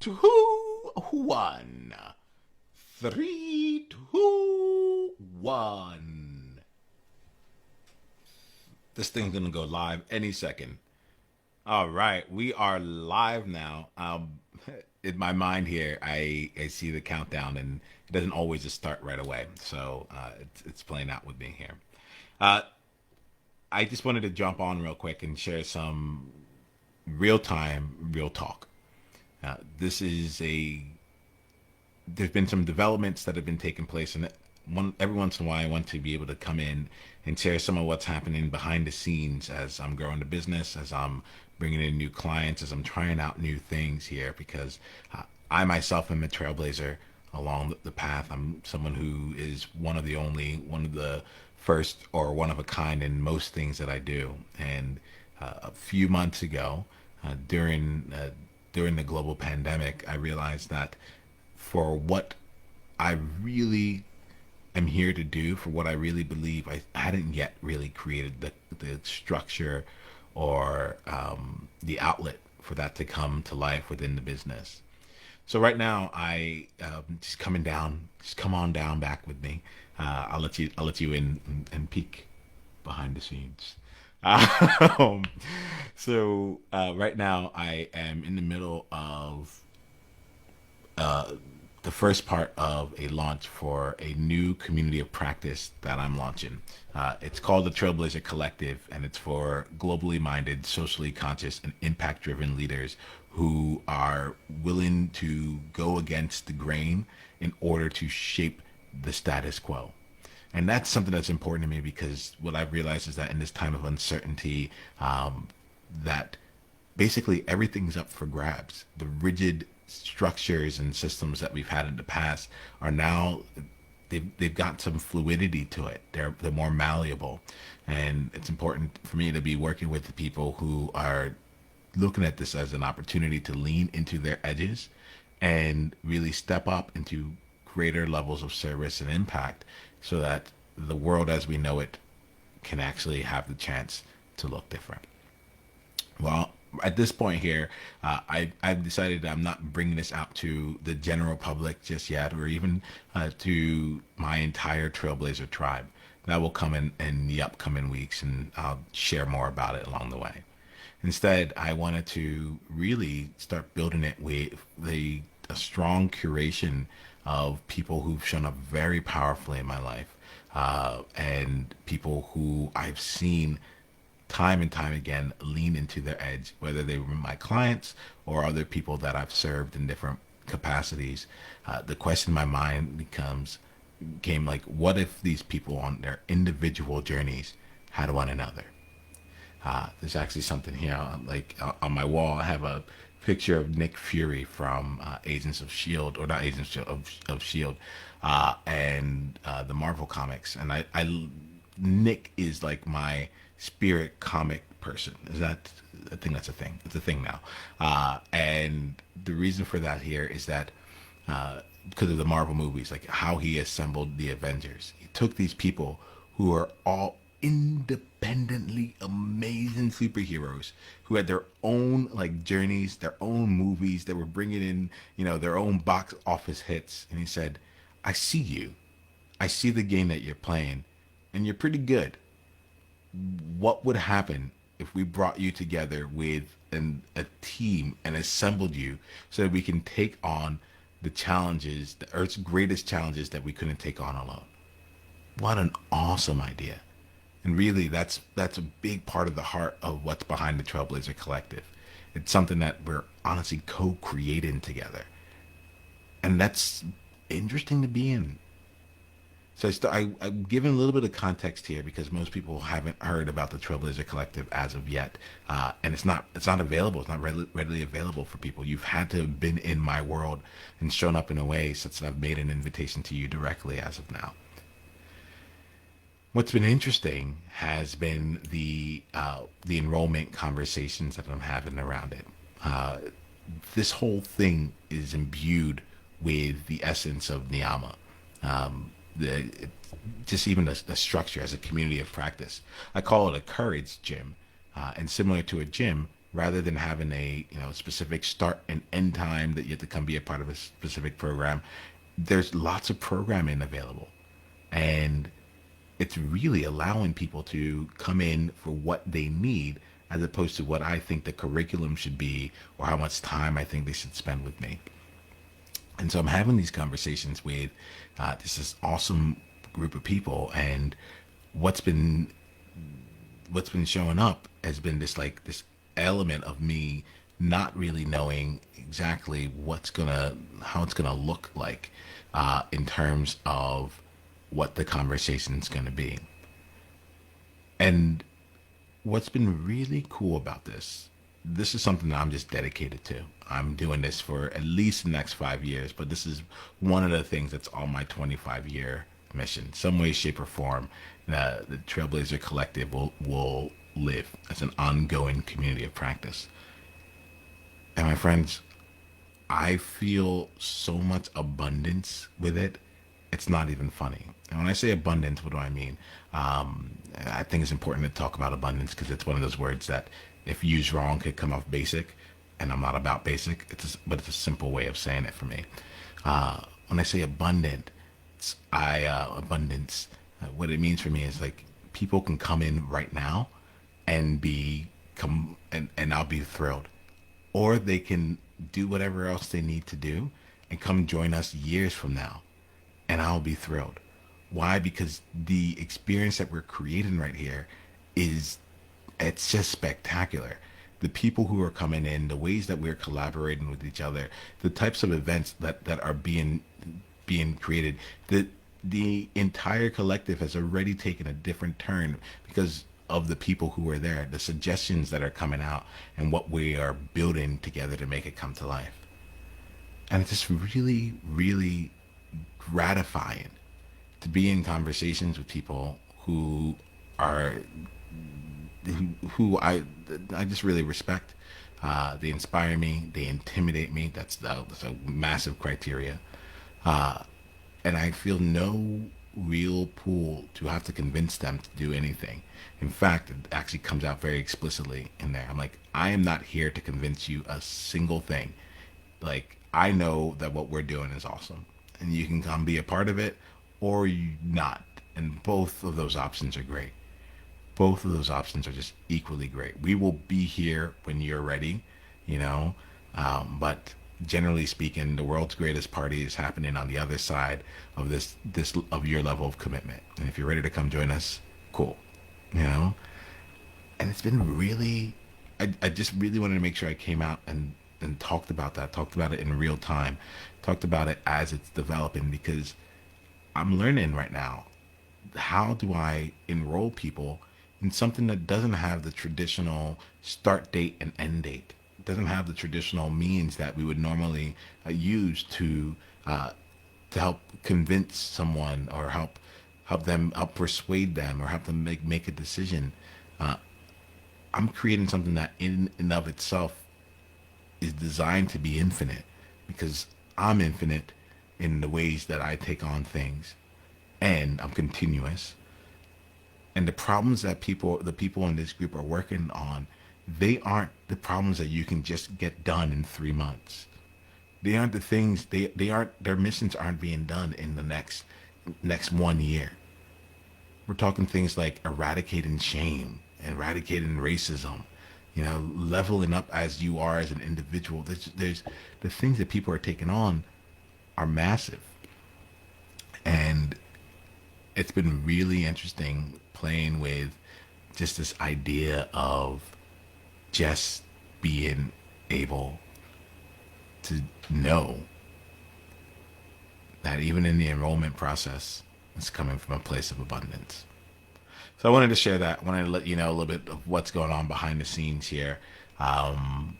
2, 1. 3, 2, 1. This thing's gonna go live any second. All right, we are live now. In my mind here, I see the countdown, and it doesn't always just start right away. So it's playing out with me here. Uh, I just wanted to jump on real quick and share some real time, real talk. This is a there's been some developments that have been taking place, and every once in a while I want to be able to come in and share some of what's happening behind the scenes as I'm growing the business, as I'm bringing in new clients, as I'm trying out new things here, because I myself am a trailblazer along the path. I'm someone who is one of the first or one of a kind in most things that I do. And a few months ago, during the global pandemic, I realized that for what I really am here to do, for what I really believe, I hadn't yet really created the structure or the outlet for that to come to life within the business. So right now, I just coming down, just come on down back with me. I'll let you in and peek behind the scenes. Um, right now, I am in the middle of the first part of a launch for a new community of practice that I'm launching. It's called the Trailblazer Collective, and it's for globally minded, socially conscious, and impact driven leaders who are willing to go against the grain in order to shape the status quo. And that's something that's important to me, because what I've realized is that in this time of uncertainty, that basically everything's up for grabs. The rigid structures and systems that we've had in the past are now they've got some fluidity to it. They're more malleable, and it's important for me to be working with the people who are looking at this as an opportunity to lean into their edges and really step up into greater levels of service and impact, so that the world as we know it can actually have the chance to look different. Well, at this point here, I've decided that I'm not bringing this out to the general public just yet, or even to my entire Trailblazer tribe. That will come in the upcoming weeks, and I'll share more about it along the way. Instead, I wanted to really start building it with a strong curation of people who've shown up very powerfully in my life, and people who I've seen time and time again lean into their edge, whether they were my clients or other people that I've served in different capacities. The question in my mind came like, what if these people on their individual journeys had one another? There's actually something here, on my wall. I have a picture of Nick Fury from Agents of Shield, or not Agents of Shield, and the Marvel comics. And Nick is like my spirit comic person. I think that's a thing. It's a thing now. And the reason for that here is that because of the Marvel movies, like how he assembled the Avengers. He took these people who are all independently amazing superheroes, who had their own like journeys, their own movies that were bringing in, their own box office hits. And he said, I see you. I see the game that you're playing, and you're pretty good. What would happen if we brought you together with a team and assembled you so that we can take on the challenges, the Earth's greatest challenges that we couldn't take on alone? What an awesome idea. And really, that's a big part of the heart of what's behind the Trailblazer Collective. It's something that we're honestly co-creating together. And that's interesting to be in. So I'm giving a little bit of context here, because most people haven't heard about the Trailblazer Collective as of yet, and it's not available. It's not readily available for people. You've had to have been in my world and shown up in a way such that I've made an invitation to you directly as of now. What's been interesting has been the enrollment conversations that I'm having around it. This whole thing is imbued with the essence of Niiamah. Just even the structure as a community of practice. I call it a courage gym, and similar to a gym, rather than having a specific start and end time that you have to come be a part of a specific program. There's lots of programming available, and it's really allowing people to come in for what they need as opposed to what I think the curriculum should be or how much time I think they should spend with me. And so I'm having these conversations with this awesome group of people, and what's been what's been showing up has been this element of me not really knowing exactly how it's gonna look like in terms of what the conversation's gonna be. And what's been really cool about this is something that I'm just dedicated to. I'm doing this for at least the next 5 years, but this is one of the things that's on my 25-year mission. Some way, shape, or form, the Trailblazer Collective will live as an ongoing community of practice. And my friends, I feel so much abundance with it. It's not even funny. And when I say abundance, what do I mean? I think it's important to talk about abundance because it's one of those words that, if used wrong, could come off basic. And I'm not about basic. But it's a simple way of saying it for me. When I say abundant, abundance. What it means for me is like people can come in right now and and I'll be thrilled, or they can do whatever else they need to do and come join us years from now, and I'll be thrilled. Why? Because the experience that we're creating right here it's just spectacular. The people who are coming in, the ways that we're collaborating with each other, the types of events that are being created, the entire collective has already taken a different turn because of the people who are there, the suggestions that are coming out, and what we are building together to make it come to life. And it's just really, really gratifying to be in conversations with people are who I just really respect. They inspire me. They intimidate me. That's a massive criteria. And I feel no real pull to have to convince them to do anything. In fact, it actually comes out very explicitly in there. I'm like, I am not here to convince you a single thing. Like, I know that what we're doing is awesome, and you can come be a part of it, or you not. And both of those options are great. Both of those options are just equally great. We will be here when you're ready, but generally speaking, the world's greatest party is happening on the other side of this of your level of commitment. And if you're ready to come join us, cool, And it's been really, I just really wanted to make sure I came out and talked about it in real time, talked about it as it's developing, because I'm learning right now, how do I enroll people in something that doesn't have the traditional start date and end date? It doesn't have the traditional means that we would normally use to help convince someone, or help persuade them, or help them make a decision. I'm creating something that in and of itself is designed to be infinite, because I'm infinite in the ways that I take on things, and I'm continuous. And the problems that the people in this group are working on, they aren't the problems that you can just get done in 3 months. They aren't the things, their missions aren't being done in the next 1 year. We're talking things like eradicating shame, eradicating racism, leveling up as you are as an individual. There's the things that people are taking on are massive. And it's been really interesting playing with just this idea of just being able to know that even in the enrollment process, it's coming from a place of abundance. So I wanted to share that. I wanted to let you know a little bit of what's going on behind the scenes here. I'm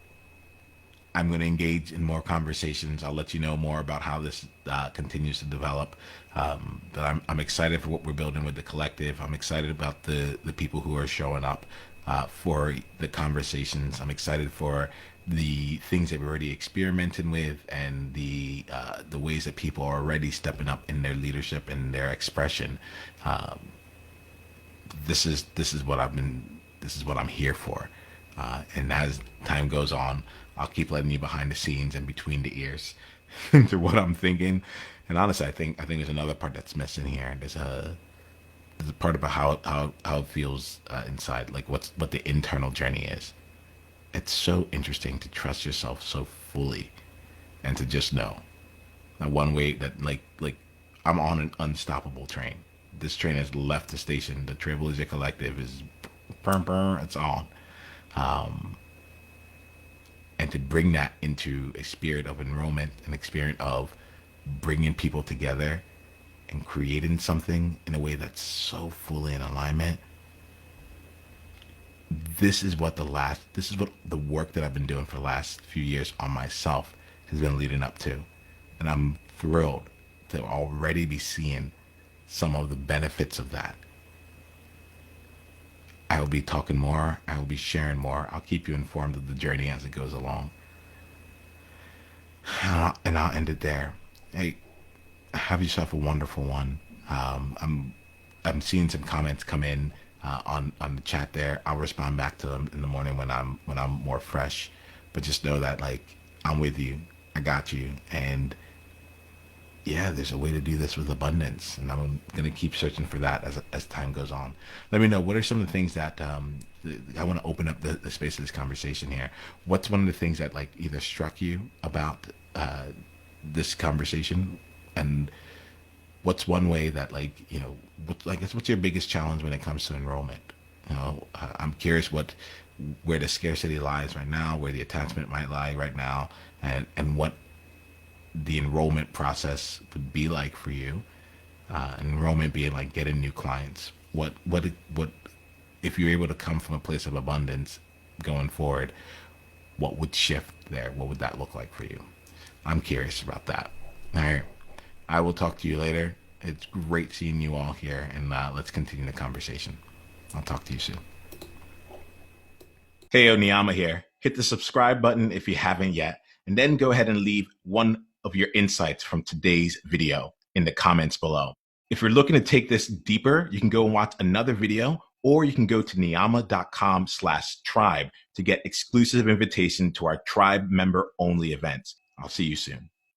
going to engage in more conversations. I'll let you know more about how this continues to develop. But I'm excited for what we're building with the collective. I'm excited about the people who are showing up for the conversations. I'm excited for the things that we're already experimenting with, and the ways that people are already stepping up in their leadership and their expression. This is what I'm here for. And as time goes on, I'll keep letting you behind the scenes and between the ears to what I'm thinking. And honestly, I think there's another part that's missing here. There's a part about how it feels inside, like what the internal journey is. It's so interesting to trust yourself so fully and to just know that one way that like I'm on an unstoppable train. This train has left the station. The Trailblazer Collective is it's on. And to bring that into a spirit of enrollment, an experience of bringing people together and creating something in a way that's so fully in alignment. This is what the work that I've been doing for the last few years on myself has been leading up to. And I'm thrilled to already be seeing some of the benefits of that. I will be talking more. I will be sharing more. I'll keep you informed of the journey as it goes along. And I'll end it there. Hey, have yourself a wonderful one. I'm seeing some comments come in on the chat there. I'll respond back to them in the morning when I'm more fresh. But just know that like I'm with you. I got you. And yeah, there's a way to do this with abundance, and I'm gonna keep searching for that as time goes on. Let me know what are some of the things that I want to open up the space of this conversation here. What's one of the things that like either struck you about this conversation, and what's one way that like I guess what's your biggest challenge when it comes to enrollment? I'm curious where the scarcity lies right now, where the attachment might lie right now, and what the enrollment process would be like for you. Enrollment being like getting new clients. What if you're able to come from a place of abundance going forward? What would shift there? What would that look like for you? I'm curious about that. All right, I will talk to you later. It's great seeing you all here, and let's continue the conversation. I'll talk to you soon. Hey, Niiamah here. Hit the subscribe button if you haven't yet, and then go ahead and leave one of your insights from today's video in the comments below. If you're looking to take this deeper, you can go and watch another video, or you can go to niiamah.com/tribe to get exclusive invitation to our tribe member only events. I'll see you soon.